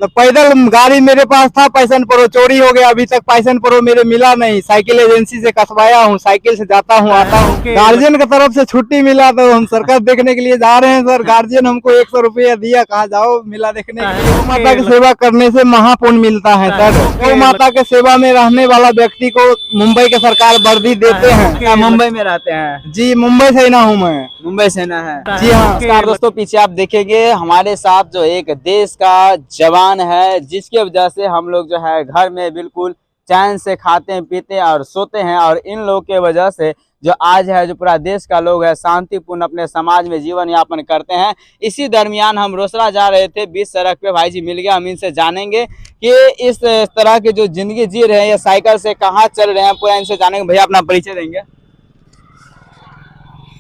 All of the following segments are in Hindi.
तो पैदल गाड़ी मेरे पास था, पैसन प्रो चोरी हो गया, अभी तक पैसन प्रो मेरे मिला नहीं। साइकिल एजेंसी से कसवाया हूँ, साइकिल से जाता हूँ आता हूँ। गार्जियन की तरफ से छुट्टी मिला तो हम सर्कस देखने के लिए जा रहे हैं सर। गार्जियन हमको 100 रुपया दिया, कहा जाओ मेला देखने के लिए। गौ माता की सेवा करने से महापुण्य मिलता है सर। गौ माता के सेवा में रहने वाला व्यक्ति को मुंबई के सरकार वर्दी देते हैं। क्या मुंबई में रहते हैं? जी मुंबई से ही ना हूँ मैं। मुंबई से ना है? जी हाँ। नमस्कार दोस्तों, पीछे आप देखेंगे हमारे साथ जो एक देश का जवान है, जिसकी वजह से हम लोग जो है घर में बिल्कुल चैन से खाते हैं, पीते हैं और सोते हैं। और इन लोगों के वजह से जो आज है, जो पूरा देश का लोग है, शांतिपूर्ण अपने समाज में जीवन यापन करते हैं। इसी दरमियान हम रोसड़ा जा रहे थे, बीच सड़क पे भाई जी मिल गया। हम इनसे जानेंगे कि इस तरह की जो जिंदगी जी रहे हैं, या साइकिल से कहाँ चल रहे हैं, पूरा इनसे जानेंगे। भैया अपना परिचय देंगे?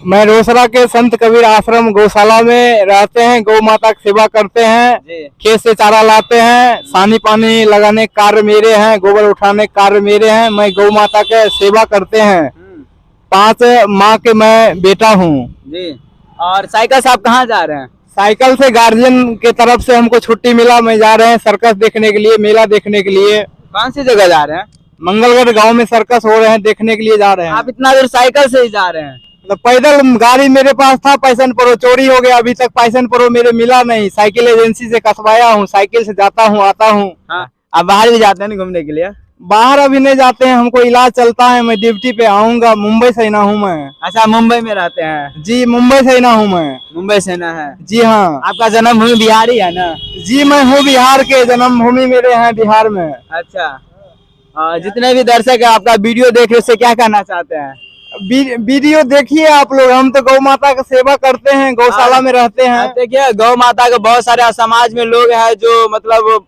मैं रोसड़ा के संत कबीर आश्रम गौशाला में रहते हैं, गौ माता की सेवा करते हैं। खेत से चारा लाते हैं, सानी पानी लगाने का कार्य मेरे हैं, गोबर उठाने का कार्य मेरे हैं। मैं गौ माता के सेवा करते हैं। 5 माह के मैं बेटा हूँ जी। और साइकिल से आप कहाँ जा रहे हैं? साइकिल से गार्जियन के तरफ से हमको छुट्टी मिला, मैं जा रहे हैं सर्कस देखने के लिए, मेला देखने के लिए। कौन सी जगह जा रहे हैं? मंगलगढ़ गांव में सर्कस हो रहे हैं, देखने के लिए जा रहे हैं। आप इतना दूर साइकिल से ही जा रहे हैं? तो पैदल गाड़ी मेरे पास था, पैसन प्रो चोरी हो गया, अभी तक पैसन प्रो मेरे मिला नहीं। साइकिल एजेंसी से कसवाया हूँ, साइकिल से जाता हूँ आता हूँ। हाँ। आप बाहर भी जाते हैं ना घूमने के लिए? बाहर अभी नहीं जाते हैं, हमको इलाज चलता है, मैं ड्यूटी पे आऊंगा। मुंबई से ही ना हूँ मैं। अच्छा, मुंबई में रहते हैं? जी मुंबई से ही ना हूँ मैं। मुंबई से ना है? जी हाँ। आपका जन्मभूमि बिहार ही है ना? जी मैं हूँ बिहार के, जन्मभूमि मेरे हैं बिहार में। अच्छा। जितने भी दर्शक है आपका वीडियो देख रहे, उससे क्या कहना चाहते हैं? वीडियो देखिए आप लोग, हम तो गौ माता की सेवा करते हैं, गौशाला में रहते हैं। देखिए, गौ माता के बहुत सारे समाज में लोग हैं जो मतलब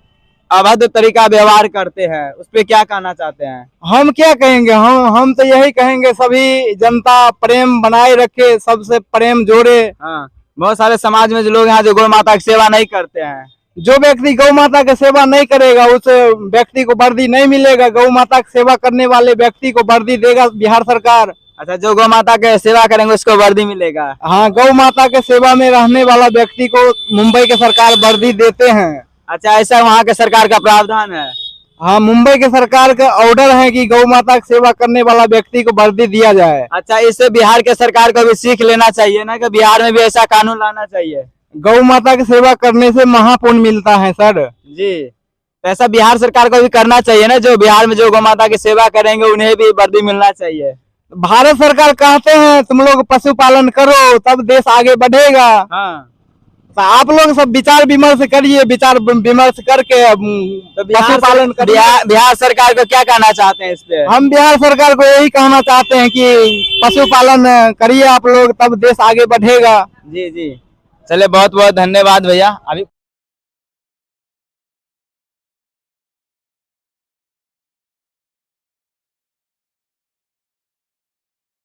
अभद्र तरीका व्यवहार करते हैं, उस पर क्या कहना चाहते हैं? हम क्या कहेंगे, हम तो यही कहेंगे, सभी जनता प्रेम बनाए रखे, सबसे प्रेम जोड़े। हाँ, बहुत सारे समाज में जो लोग हैं जो गौ माता की सेवा नहीं करते हैं। जो व्यक्ति गौ माता की सेवा नहीं करेगा, उस व्यक्ति को वर्दी नहीं मिलेगा। गौ माता की सेवा करने वाले व्यक्ति को वर्दी देगा बिहार सरकार। अच्छा, जो गौ माता के सेवा करेंगे उसको वर्दी मिलेगा? हाँ, गौ माता के सेवा में रहने वाला व्यक्ति को मुंबई के सरकार वर्दी देते हैं। अच्छा, ऐसा वहाँ के सरकार का प्रावधान है? हाँ, मुंबई के सरकार का ऑर्डर है कि गौ माता की सेवा करने वाला व्यक्ति को वर्दी दिया जाए। अच्छा, इससे बिहार के सरकार को भी सीख लेना चाहिए ना, कि बिहार में भी ऐसा कानून लाना चाहिए। गौ माता की सेवा करने से महापुण्य मिलता है सर। जी, तो ऐसा बिहार सरकार को भी करना चाहिए ना, जो बिहार में जो गौ माता की सेवा करेंगे उन्हें भी वर्दी मिलना चाहिए। भारत सरकार कहते हैं तुम लोग पशुपालन करो, तब देश आगे बढ़ेगा। हाँ। तो आप लोग सब विचार विमर्श करिए, विचार विमर्श करके तो पशुपालन करिए। बिहार सरकार को क्या कहना चाहते हैं इस पे? हम बिहार सरकार को यही कहना चाहते हैं कि पशुपालन करिए आप लोग, तब देश आगे बढ़ेगा। जी जी, चलिए बहुत बहुत धन्यवाद भैया। अभी